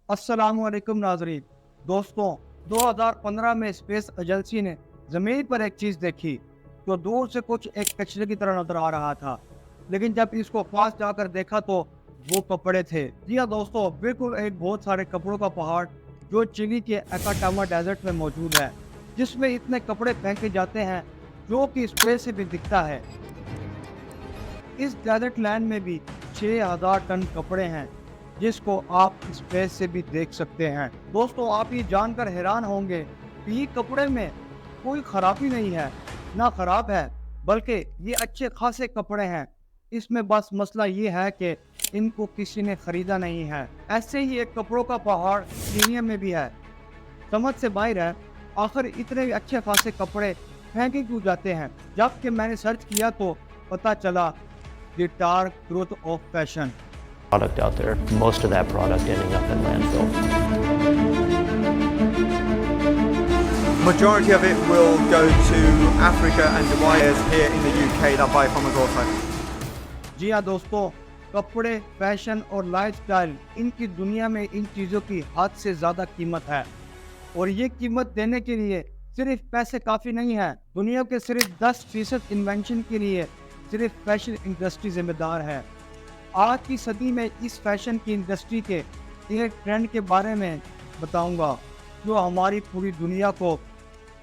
अस्सलामुअलैकुम नाजरीन। दोस्तों, 2015 में स्पेस एजेंसी ने ज़मीन पर एक चीज़ देखी जो दूर से कुछ एक कचरे की तरह नजर आ रहा था, लेकिन जब इसको पास जाकर देखा तो वो कपड़े थे। जी हाँ दोस्तों, बिल्कुल एक बहुत सारे कपड़ों का पहाड़ जो चिली के अकाटामा डेजर्ट में मौजूद है, जिसमें इतने कपड़े फेंके जाते हैं जो कि स्पेस से भी दिखता है। इस डेजर्ट लैंड में भी 6000 टन कपड़े हैं, जिसको आप स्पेस से भी देख सकते हैं। दोस्तों, आप ये जानकर हैरान होंगे कि ये कपड़े में कोई खराबी नहीं है, ना खराब है, बल्कि ये अच्छे खासे कपड़े हैं। इसमें बस मसला ये है कि इनको किसी ने खरीदा नहीं है। ऐसे ही एक कपड़ों का पहाड़ कीनिया में भी है। समझ से बाहर है, आखिर इतने अच्छे खासे कपड़े फेंके क्यों जाते हैं। जबकि मैंने सर्च किया तो पता चला the dark truth of fashion. Product out there, most of that product ending up in landfill. Majority of it will go to Africa and Dubai as here in the UK that buy from us also. जी हाँ दोस्तों, कपड़े, fashion और lifestyle, इनकी दुनिया में इन चीज़ों की हद से ज़्यादा कीमत है, और ये कीमत देने के लिए सिर्फ पैसे काफ़ी नहीं है। दुनिया के सिर्फ 10% इन्वेंशन के लिए सिर्फ फैशन इंडस्ट्री जिम्मेदार है। आज की सदी में इस फैशन की इंडस्ट्री के एक ट्रेंड के बारे में बताऊंगा जो हमारी पूरी दुनिया को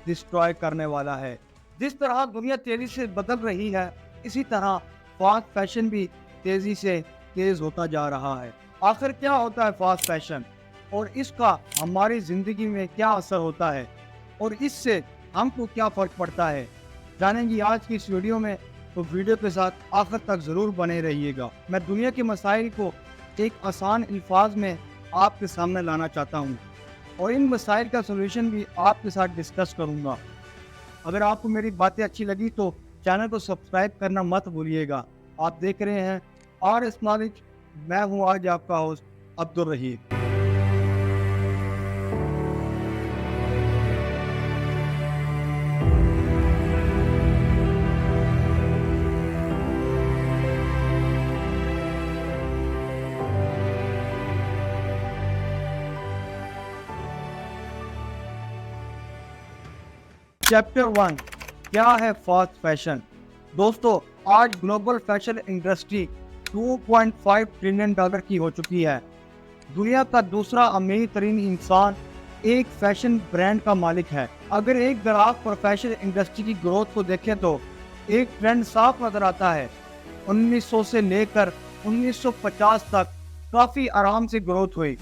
डिस्ट्रॉय करने वाला है। जिस तरह दुनिया तेज़ी से बदल रही है, इसी तरह फास्ट फैशन भी तेज़ी से तेज़ होता जा रहा है। आखिर क्या होता है फास्ट फैशन और इसका हमारी ज़िंदगी में क्या असर होता है और इससे हमको क्या फ़र्क पड़ता है, जानेंगे आज की इस वीडियो में। तो वीडियो के साथ आखिर तक ज़रूर बने रहिएगा। मैं दुनिया के मसाइल को एक आसान अल्फाज में आपके सामने लाना चाहता हूँ और इन मसाइल का सलूशन भी आपके साथ डिस्कस करूँगा। अगर आपको मेरी बातें अच्छी लगी तो चैनल को सब्सक्राइब करना मत भूलिएगा। आप देख रहे हैं RS नॉलेज, मैं हूँ आज आपका होस्ट अब्दुल रहीम। चैप्टर 1, क्या है फास्ट फैशन। दोस्तों, आज ग्लोबल फैशन इंडस्ट्री $2.5 ट्रिलियन की हो चुकी है। दुनिया का दूसरा अमीर तरीन इंसान एक फैशन ब्रांड का मालिक है। अगर एक ग्राफ पर फैशन इंडस्ट्री की ग्रोथ को देखें तो एक ट्रेंड साफ नजर आता है। 1900 से लेकर 1950 तक काफ़ी आराम से ग्रोथ हुई,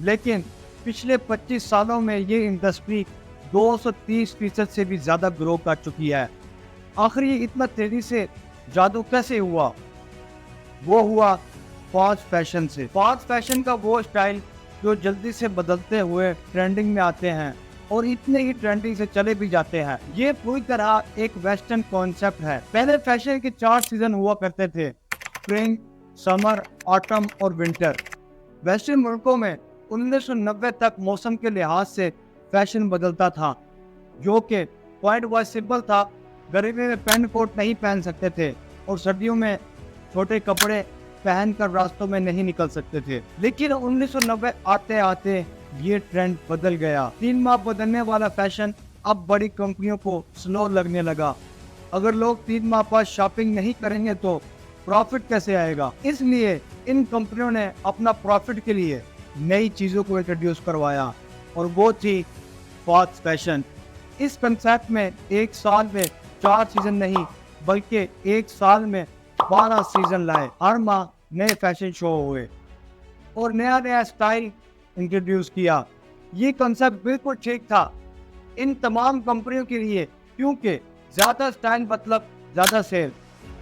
लेकिन पिछले 25 सालों में ये इंडस्ट्री 230% से भी ज़्यादा ग्रो कर चुकी है। आखिर ये इतना तेज़ी से जादू कैसे हुआ? वो हुआ फास्ट फैशन से। फास्ट फैशन का वो स्टाइल जो जल्दी से बदलते हुए ट्रेंडिंग में आते हैं और इतने ही ट्रेंडिंग से चले भी जाते हैं। ये पूरी तरह एक वेस्टर्न कॉन्सेप्ट है। पहले फैशन के 4 सीजन हुआ करते थे: स्प्रिंग, समर, ऑटम और विंटर। वेस्टर्न मुल्कों में 1990 तक मौसम के लिहाज से फैशन बदलता था, जो कि पॉइंट वाइज सिंपल था। गर्मी में पैंट कोट नहीं पहन सकते थे और सर्दियों में छोटे कपड़े पहनकर रास्तों में नहीं निकल सकते थे। लेकिन 1990 आते आते ये ट्रेंड बदल गया। 3 माह बदलने वाला फैशन अब बड़ी कंपनियों को स्लो लगने लगा। अगर लोग 3 माह बाद शॉपिंग नहीं करेंगे तो प्रॉफिट कैसे आएगा? इसलिए इन कंपनियों ने अपना प्रॉफिट के लिए नई चीज़ों को इंट्रोड्यूस करवाया, और वो थी फास्ट फैशन। इस कंसेप्ट में एक साल में 4 सीजन नहीं, बल्कि एक साल में 12 सीजन लाए। हर माह नए फैशन शो हुए और नया नया स्टाइल इंट्रोड्यूस किया। ये कंसेप्ट बिल्कुल ठीक था इन तमाम कंपनियों के लिए, क्योंकि ज़्यादा स्टाइल मतलब ज़्यादा सेल,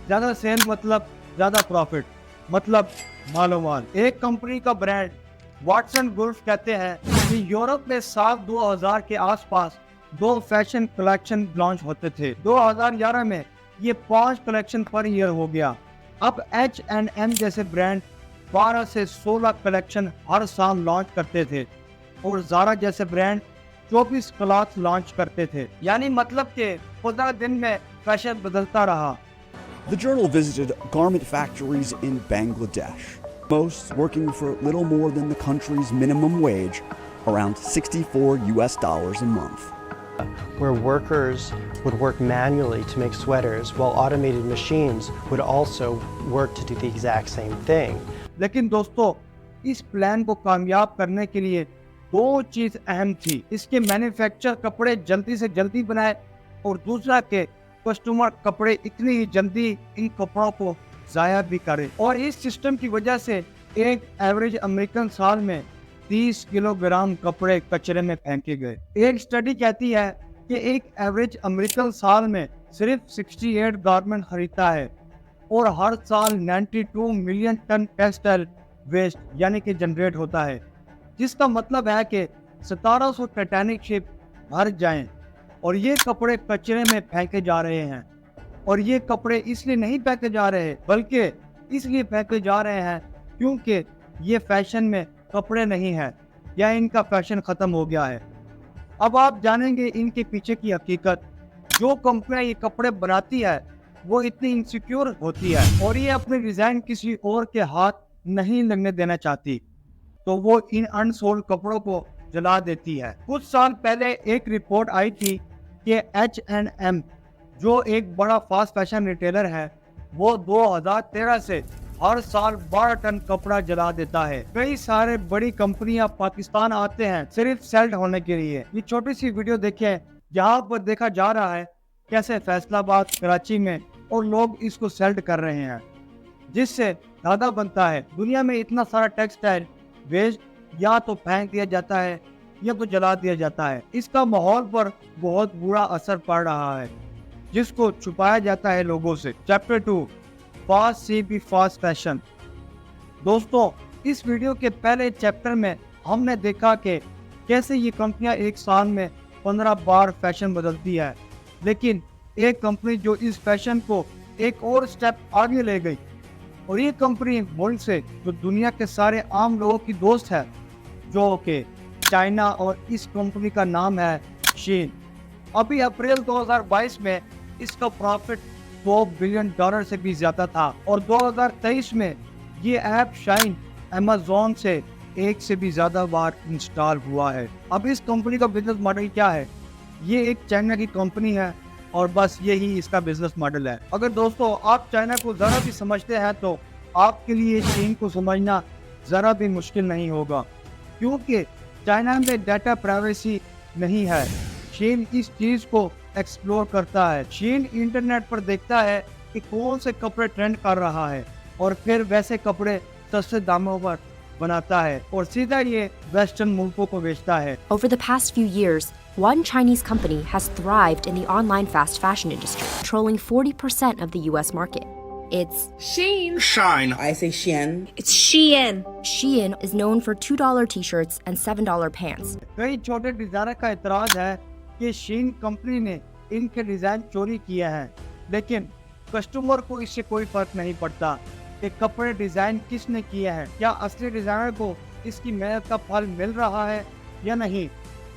ज़्यादा सेल मतलब ज़्यादा प्रॉफिट, मतलब मालो माल। एक कंपनी का ब्रांड वाटसन गुल्फ कहते हैं कि यूरोप में साल 2000 के आसपास 2 फैशन कलेक्शन लॉन्च होते थे। 2011 में ये 5 कलेक्शन पर ईयर हो गया। अब H&M जैसे ब्रांड 12 से 16 कलेक्शन हर साल लॉन्च करते थे और ज़ारा जैसे ब्रांड 24 क्लॉथ लॉन्च करते थे। यानी मतलब कि 15 दिन में फैशन बदलता रहा। The journal visited garment factories in Bangladesh. most working for little more than the country's minimum wage, around $64 a month. Where workers would work manually to make sweaters while automated machines would also work to do the exact same thing. लेकिन दोस्तों इस plan को कामयाब करने के लिए दो चीज अहम थी। इसके मैन्युफैक्चर कपड़े जल्दी से जल्दी बनाए और दूसरा के कस्टमर कपड़े इतनी ही जल्दी इन कपड़ों को जाया भी करे। और इस सिस्टम की वजह से एक एवरेज अमेरिकन साल में 30 किलोग्राम कपड़े कचरे में फेंके गए। एक स्टडी कहती है कि एक एवरेज अमेरिकन साल में सिर्फ 68 गारमेंट खरीदता है और हर साल 92 मिलियन टन टेक्सटाइल वेस्ट यानी कि जनरेट होता है, जिसका मतलब है कि 1700 टाइटैनिक शिप भर जाएं और ये कपड़े कचरे में फेंके जा रहे हैं। और ये कपड़े इसलिए नहीं फेंके जा रहे बल्कि इसलिए फेंके जा रहे हैं क्योंकि ये फैशन में कपड़े नहीं है या इनका फैशन खत्म हो गया है। अब आप जानेंगे इनके पीछे की हकीकत। जो कंपनियां ये कपड़े बनाती है वो इतनी इनसिक्योर होती है और ये अपने डिजाइन किसी और के हाथ नहीं लगने देना चाहती, तो वो इन अनसोल्ड कपड़ों को जला देती है। कुछ साल पहले एक रिपोर्ट आई थी कि H&M जो एक बड़ा फास्ट फैशन रिटेलर है वो 2013 से हर साल 12 टन कपड़ा जला देता है। कई सारे बड़ी कंपनियां पाकिस्तान आते हैं सिर्फ सेल्ड होने के लिए। ये छोटी सी वीडियो देखें, यहाँ पर देखा जा रहा है कैसे फैसलाबाद, कराची में और लोग इसको सेल्ड कर रहे हैं, जिससे धागा बनता है। दुनिया में इतना सारा टेक्सटाइल वेस्ट या तो फेंक दिया जाता है या तो जला दिया जाता है। इसका माहौल पर बहुत बुरा असर पड़ रहा है, जिसको छुपाया जाता है लोगों से। Chapter 2, fast C B fast fashion. दोस्तों इस वीडियो के पहले चैप्टर में हमने देखा कि कैसे ये कंपनियां एक साल में 15 बार फैशन बदलती है, लेकिन एक कंपनी जो इस फैशन को एक और स्टेप आगे ले गई, और ये कंपनी मुल्क से जो दुनिया के सारे आम लोगों की दोस्त है, जो कि चाइना, और इस कंपनी का नाम है शीन। अभी अप्रैल 2022 में इसका प्रॉफिट $2 बिलियन से भी ज्यादा था और 2023 में ये ऐप शाइन अमेज़न से एक से भी ज्यादा बार इंस्टॉल हुआ है। अब इस कंपनी का बिजनेस मॉडल क्या है? ये एक चाइना की कंपनी है और बस यही इसका बिजनेस मॉडल है। अगर दोस्तों आप चाइना को जरा भी समझते हैं तो आपके लिए चीन को समझना जरा भी मुश्किल नहीं होगा, क्योंकि चाइना में डाटा प्राइवेसी नहीं है। चीन इस चीज को एक्सप्लोर करता है। चीन इंटरनेट पर देखता है कि कौन से कपड़े ट्रेंड कर रहा है और फिर वैसे कपड़े सस्ते दामों पर बनाता है और सीधा ये वेस्टर्न मुल्कों को बेचता है। Over the past few years, one Chinese company has thrived in the online fast fashion industry, controlling 40% of the US market. It's Shein. Shine. I say Shein. It's Shein. Shein is known for $2 t-shirts and $7 pants. कई छोटे designer का एतराज है कि शीन company ने इनके design चोरी किए हैं, लेकिन कस्टमर को इससे कोई फर्क नहीं पड़ता कि कपड़े डिजाइन किसने किए हैं। क्या असली डिजाइनर को इसकी मेहनत का फल मिल रहा है या नहीं,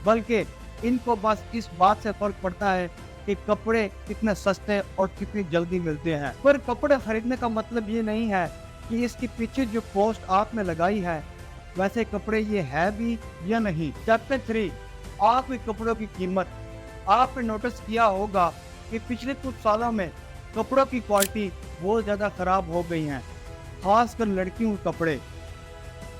बल्कि इनको बस इस बात से फर्क पड़ता है कि कपड़े कितने सस्ते और कितनी जल्दी मिलते हैं। पर कपड़े खरीदने का मतलब ये नहीं है कि इसके पीछे जो कॉस्ट आपने लगाई है वैसे कपड़े ये है भी या नहीं। चैप्टर 3, आखिरी कपड़ों की कीमत। आपने नोटिस किया होगा कि पिछले कुछ सालों में कपड़ों की क्वालिटी बहुत ज़्यादा खराब हो गई हैं, खासकर लड़कियों के कपड़े।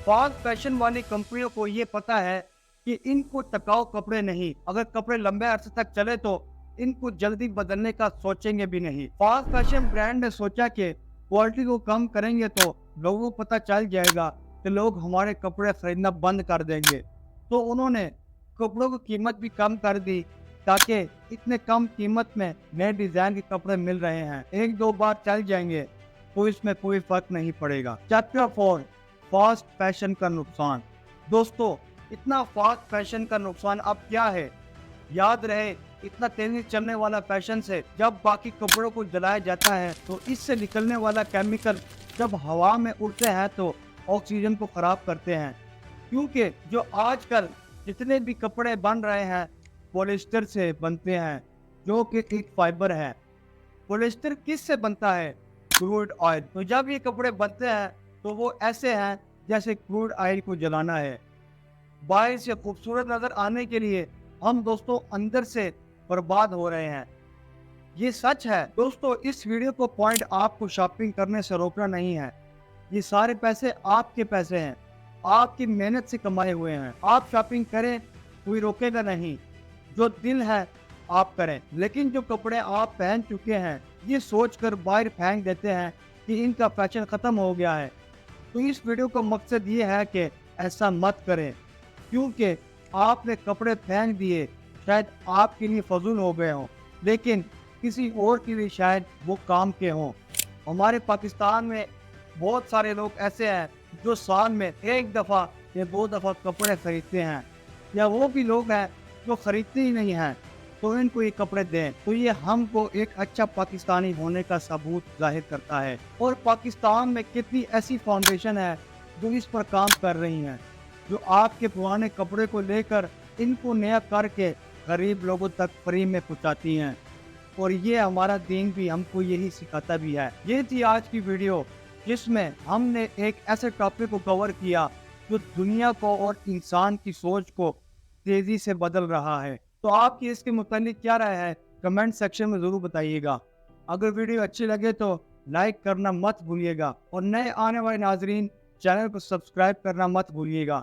फास्ट फैशन वाली कंपनियों को ये पता है कि इनको टिकाऊ कपड़े नहीं, अगर कपड़े लंबे अरसे तक चले तो इनको जल्दी बदलने का सोचेंगे भी नहीं। फास्ट फैशन ब्रांड ने सोचा कि क्वालिटी को कम करेंगे तो लोगों को पता चल जाएगा कि लोग हमारे कपड़े खरीदना बंद कर देंगे, तो उन्होंने कपड़ों की कीमत भी कम कर दी ताकि इतने कम कीमत में नए डिजाइन के कपड़े मिल रहे हैं, एक दो बार चल जाएंगे तो इसमें कोई फर्क नहीं पड़ेगा। चैप्टर 4, फास्ट फैशन का नुकसान। दोस्तों इतना फास्ट फैशन का नुकसान अब क्या है? याद रहे, इतना तेजी चलने वाला फैशन से जब बाकी कपड़ों को जलाया जाता है तो इससे निकलने वाला केमिकल जब हवा में उड़ते हैं तो ऑक्सीजन को खराब करते हैं, क्योंकि जो आजकल जितने भी कपड़े बन रहे हैं पॉलिस्टर से बनते हैं, जो कि एक फाइबर है। पॉलिस्टर किस से बनता है? Crude oil. तो जब ये कपड़े बनते हैं तो वो ऐसे हैं जैसे क्रूड ऑयल को जलाना है। बाहर से खूबसूरत नजर आने के लिए हम दोस्तों अंदर से बर्बाद हो रहे हैं। ये सच है दोस्तों। इस वीडियो को पॉइंट आपको शॉपिंग करने से रोकना नहीं है। ये सारे पैसे आपके पैसे हैं, आपकी मेहनत से कमाए हुए हैं। आप शॉपिंग करें, कोई रोकेगा नहीं। जो दिल है आप करें, लेकिन जो कपड़े आप पहन चुके हैं ये सोचकर बाहर फेंक देते हैं कि इनका फैशन खत्म हो गया है। तो इस वीडियो का मकसद ये है कि ऐसा मत करें, क्योंकि आपने कपड़े फेंक दिए शायद आपके लिए फजूल हो गए हों, लेकिन किसी और के लिए शायद वो काम के हों। हमारे पाकिस्तान में बहुत सारे लोग ऐसे हैं जो साल में एक दफ़ा या 2 दफ़ा कपड़े खरीदते हैं, या वो भी लोग हैं जो खरीदते ही नहीं हैं, तो इनको ये कपड़े दें। तो ये हमको एक अच्छा पाकिस्तानी होने का सबूत जाहिर करता है। और पाकिस्तान में कितनी ऐसी फाउंडेशन है जो इस पर काम कर रही हैं, जो आपके पुराने कपड़े को लेकर इनको नया करके गरीब लोगों तक फ्री में पहुँचाती हैं। और ये हमारा दीन भी हमको यही सिखाता भी है। ये थी आज की वीडियो, जिसमें हमने एक ऐसे टॉपिक को कवर किया जो दुनिया को और इंसान की सोच को तेज़ी से बदल रहा है। तो आपकी इसके मुतालिक क्या राय है, कमेंट सेक्शन में ज़रूर बताइएगा। अगर वीडियो अच्छी लगे तो लाइक करना मत भूलिएगा, और नए आने वाले नाजरीन चैनल को सब्सक्राइब करना मत भूलिएगा,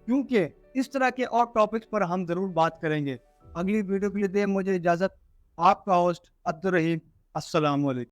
क्योंकि इस तरह के और टॉपिक्स पर हम ज़रूर बात करेंगे। अगली वीडियो के लिए दे मुझे इजाज़त। आपका होस्ट अब्दुल रहीम। अस्सलाम वालेकुम।